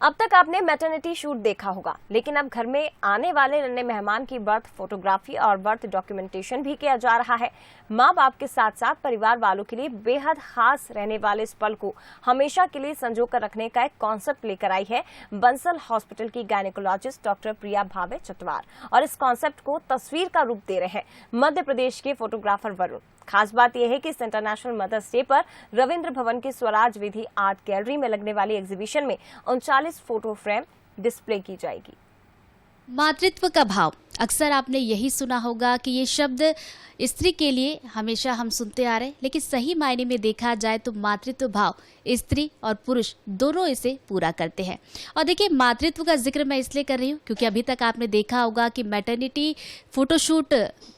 अब तक आपने मैटरनिटी शूट देखा होगा, लेकिन अब घर में आने वाले नन्हे मेहमान की बर्थ फोटोग्राफी और बर्थ डॉक्यूमेंटेशन भी किया जा रहा है। माँ बाप के साथ साथ परिवार वालों के लिए बेहद खास रहने वाले इस पल को हमेशा के लिए संजो कर रखने का एक कॉन्सेप्ट लेकर आई है बंसल हॉस्पिटल की गायनेकोलॉजिस्ट डॉक्टर प्रिया भावे चटवार। और इस कॉन्सेप्ट को तस्वीर का रूप दे रहे हैं मध्य प्रदेश के फोटोग्राफर वरुण। खास बात यह है कि इस इंटरनेशनल मदर्स डे पर रविंद्र भवन की स्वराज विधि आर्ट गैलरी में लगने वाली एग्जीबिशन में 39 फोटो फ्रेम डिस्प्ले की जाएगी। मातृत्व का भाव, अक्सर आपने यही सुना होगा कि ये शब्द स्त्री के लिए हमेशा हम सुनते आ रहे हैं, लेकिन सही मायने में देखा जाए तो मातृत्व भाव स्त्री और पुरुष दोनों इसे पूरा करते हैं। और देखिए, मातृत्व का जिक्र मैं इसलिए कर रही हूँ क्योंकि अभी तक आपने देखा होगा कि मैटरनिटी फोटोशूट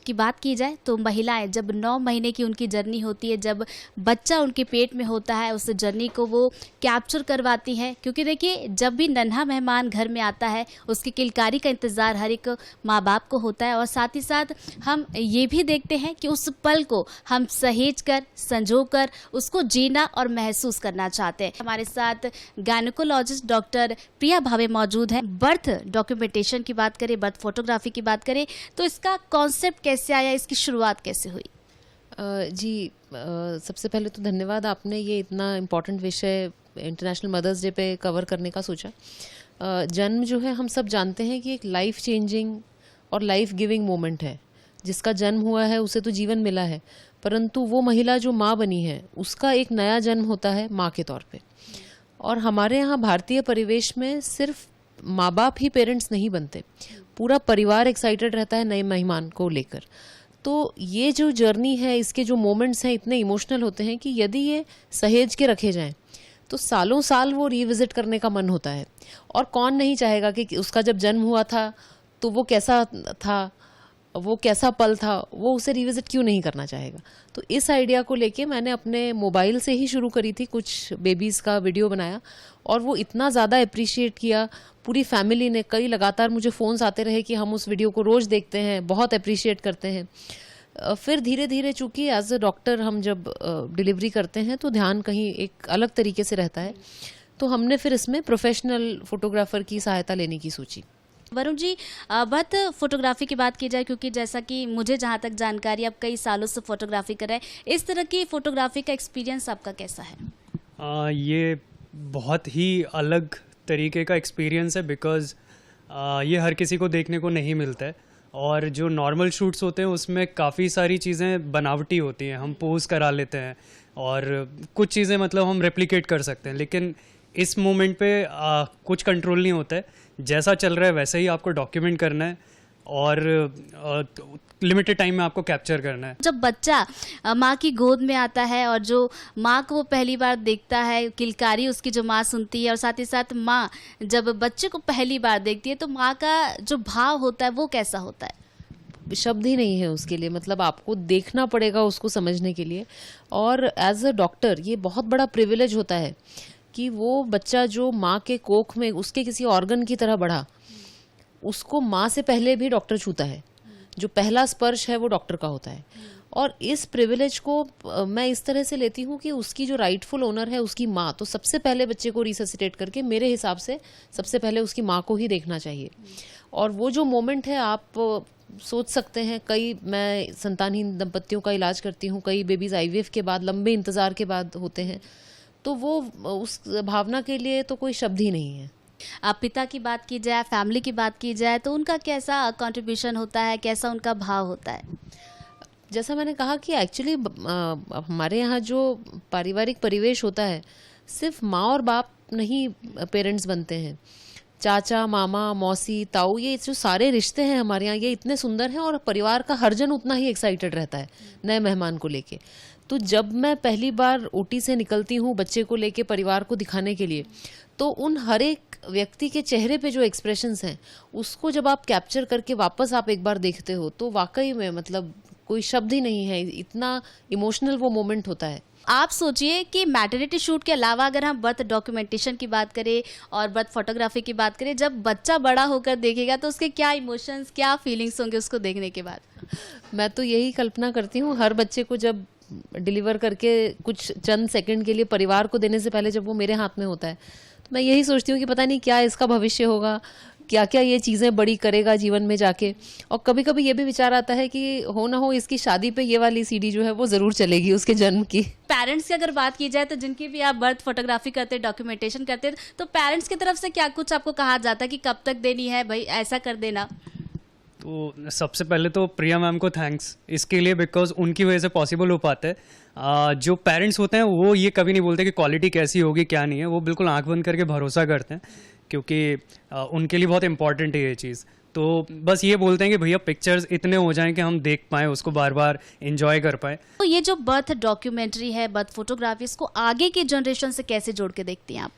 की बात की जाए तो महिलाएं जब 9 महीने की उनकी जर्नी होती है, जब बच्चा उनके पेट में होता है, उस जर्नी को वो कैप्चर करवाती हैं। क्योंकि देखिए, जब भी नन्हा मेहमान घर में आता है उसकी किलकारी का इंतज़ार हर एक माँ बाप को होता है। और साथ ही साथ हम ये भी देखते हैं कि उस पल को हम सहेज कर, संजो कर उसको जीना और महसूस करना चाहते हैं। हमारे साथ गायनेकोलॉजिस्ट डॉक्टर प्रिया भावे मौजूद हैं। बर्थ डॉक्यूमेंटेशन की बात करें, बर्थ फोटोग्राफी की बात करें तो इसका कॉन्सेप्ट कैसे आया, इसकी शुरुआत कैसे हुई? सबसे पहले तो धन्यवाद, आपने ये इतना इम्पोर्टेंट विषय इंटरनेशनल मदर्स डे पे कवर करने का सोचा। जन्म जो है, हम सब जानते हैं कि एक लाइफ चेंजिंग और लाइफ गिविंग मोमेंट है। जिसका जन्म हुआ है उसे तो जीवन मिला है, परंतु वो महिला जो माँ बनी है उसका एक नया जन्म होता है माँ के तौर पे। और हमारे यहाँ भारतीय परिवेश में सिर्फ माँ बाप ही पेरेंट्स नहीं बनते, पूरा परिवार एक्साइटेड रहता है नए मेहमान को लेकर। तो ये जो जर्नी है, इसके जो मोमेंट्स हैं इतने इमोशनल होते हैं कि यदि ये सहेज के रखे जाएं तो सालों साल वो रिविजिट करने का मन होता है। और कौन नहीं चाहेगा कि उसका जब जन्म हुआ था तो वो कैसा था, वो कैसा पल था, वो उसे रिविजिट क्यों नहीं करना चाहेगा। तो इस आइडिया को लेके मैंने अपने मोबाइल से ही शुरू करी थी, कुछ बेबीज़ का वीडियो बनाया और वो इतना ज़्यादा अप्रिशिएट किया पूरी फैमिली ने। कई लगातार मुझे फ़ोन्स आते रहे कि हम उस वीडियो को रोज़ देखते हैं, बहुत अप्रिशिएट करते हैं। फिर धीरे धीरे, चूँकि एज अ डॉक्टर हम जब डिलीवरी करते हैं तो ध्यान कहीं एक अलग तरीके से रहता है, तो हमने फिर इसमें प्रोफेशनल फोटोग्राफर की सहायता लेने की सोची। वरुण जी, बर्थ फोटोग्राफी की बात की जाए, क्योंकि जैसा कि मुझे जहाँ तक जानकारी, आप कई सालों से फोटोग्राफी कर रहे हैं, इस तरह की फोटोग्राफी का एक्सपीरियंस आपका कैसा है? ये बहुत ही अलग तरीके का एक्सपीरियंस है, बिकॉज़ ये हर किसी को देखने को नहीं मिलता है। और जो नॉर्मल शूट्स होते हैं उसमें काफ़ी सारी चीज़ें बनावटी होती हैं, हम पोज करा लेते हैं और कुछ चीज़ें मतलब हम रेप्लिकेट कर सकते हैं, लेकिन इस मोमेंट पे कुछ कंट्रोल नहीं होता है। जैसा चल रहा है वैसे ही आपको डॉक्यूमेंट करना है और लिमिटेड टाइम में आपको कैप्चर करना है। जब बच्चा माँ की गोद में आता है और जो माँ को वो पहली बार देखता है, किलकारी उसकी जो माँ सुनती है, और साथ ही साथ माँ जब बच्चे को पहली बार देखती है तो माँ का जो भाव होता है वो कैसा होता है? शब्द ही नहीं है उसके लिए, मतलब आपको देखना पड़ेगा उसको समझने के लिए। और एज अ डॉक्टर ये बहुत बड़ा प्रिविलेज होता है कि वो बच्चा जो माँ के कोख में उसके किसी ऑर्गन की तरह बढ़ा, उसको माँ से पहले भी डॉक्टर छूता है। जो पहला स्पर्श है वो डॉक्टर का होता है। और इस प्रिविलेज को मैं इस तरह से लेती हूँ कि उसकी जो राइटफुल ओनर है उसकी माँ, तो सबसे पहले बच्चे को रिससिटेट करके मेरे हिसाब से सबसे पहले उसकी माँ को ही देखना चाहिए। और वो जो मोमेंट है, आप सोच सकते हैं, मैं संतानहीन दंपतियों का इलाज करती हूँ, कई बेबीज IVF के बाद लंबे इंतजार के बाद होते हैं, तो वो उस भावना के लिए तो कोई शब्द ही नहीं है। आप पिता की बात की जाए, फैमिली की बात की जाए, तो उनका कैसा कंट्रीब्यूशन होता है, कैसा उनका भाव होता है? जैसा मैंने कहा कि एक्चुअली हमारे यहाँ जो पारिवारिक परिवेश होता है, सिर्फ माँ और बाप नहीं पेरेंट्स बनते हैं, चाचा, मामा, मौसी, ताऊ, ये जो सारे रिश्ते हैं हमारे यहाँ, ये इतने सुंदर हैं। और परिवार का हर जन उतना ही एक्साइटेड रहता है नए मेहमान को लेके। तो जब मैं पहली बार OT से निकलती हूँ बच्चे को लेके परिवार को दिखाने के लिए, तो उन हर एक व्यक्ति के चेहरे पे जो एक्सप्रेशंस हैं उसको जब आप कैप्चर करके वापस आप एक बार देखते हो तो वाकई में मतलब कोई शब्द ही नहीं है, इतना इमोशनल वो मोमेंट होता है। आप सोचिए कि मैटरनिटी शूट के अलावा अगर हम बर्थ डॉक्यूमेंटेशन की बात करें और बर्थ फोटोग्राफी की बात करें, जब बच्चा बड़ा होकर देखेगा तो उसके क्या इमोशंस, क्या फीलिंग्स होंगे उसको देखने के बाद? मैं तो यही कल्पना करती हूँ, हर बच्चे को जब डिलीवर करके कुछ चंद सेकंड के लिए परिवार को देने से पहले जब वो मेरे हाथ में होता है मैं यही सोचती हूँ कि पता नहीं क्या इसका भविष्य होगा, क्या क्या ये चीज़ें बड़ी करेगा जीवन में जाके। और कभी कभी ये भी विचार आता है कि हो ना हो इसकी शादी पे ये वाली सीडी जो है वो ज़रूर चलेगी उसके जन्म की। पेरेंट्स की अगर बात की जाए तो जिनकी भी आप बर्थ फोटोग्राफी करते, डॉक्यूमेंटेशन करते, तो पेरेंट्स की तरफ से क्या कुछ आपको कहा जाता है कि कब तक देनी है, भाई ऐसा कर देना? तो सबसे पहले तो प्रिया मैम को थैंक्स इसके लिए, बिकॉज उनकी वजह से पॉसिबल हो पाता है। जो पेरेंट्स होते हैं वो ये कभी नहीं बोलते कि क्वालिटी कैसी होगी क्या नहीं है, वो बिल्कुल आंख बंद करके भरोसा करते हैं, क्योंकि उनके लिए बहुत इंपॉर्टेंट है ये चीज़। तो बस ये बोलते हैं कि भैया पिक्चर्स इतने हो जाएं कि हम देख पाएँ उसको, बार बार एंजॉय कर पाएँ। तो ये जो बर्थ डॉक्यूमेंट्री है, बर्थ फोटोग्राफी, इसको आगे की जनरेशन से कैसे जोड़ के देखती हैं आप?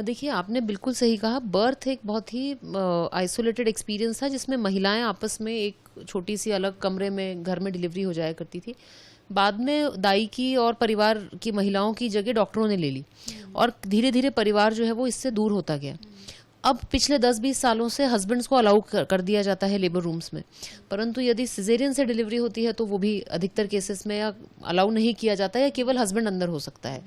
देखिए, आपने बिल्कुल सही कहा। बर्थ एक बहुत ही आइसोलेटेड एक्सपीरियंस था जिसमें महिलाएं आपस में एक छोटी सी अलग कमरे में घर में डिलीवरी हो जाया करती थी। बाद में दाई की और परिवार की महिलाओं की जगह डॉक्टरों ने ले ली और धीरे धीरे परिवार जो है वो इससे दूर होता गया। अब पिछले 10-20 सालों से हस्बैंड्स को अलाउ कर दिया जाता है लेबर रूम्स में, परंतु यदि सिजेरियन से डिलीवरी होती है तो वो भी अधिकतर केसेस में या अलाउ नहीं किया जाता है या केवल हस्बैंड अंदर हो सकता है।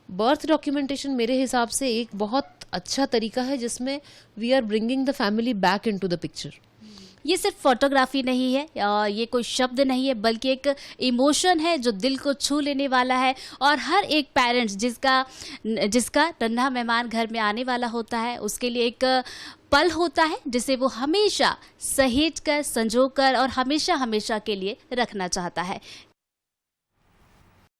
बर्थ डॉक्यूमेंटेशन मेरे हिसाब से एक बहुत अच्छा तरीका है जिसमें we are bringing the family back into the picture. ये सिर्फ फोटोग्राफी नहीं है, ये कोई शब्द नहीं है, बल्कि एक इमोशन है जो दिल को छू लेने वाला है। और हर एक पेरेंट्स जिसका नन्हा मेहमान घर में आने वाला होता है, उसके लिए एक पल होता है जिसे वो हमेशा सहेज कर, संजो कर और हमेशा हमेशा के लिए रखना चाहता है।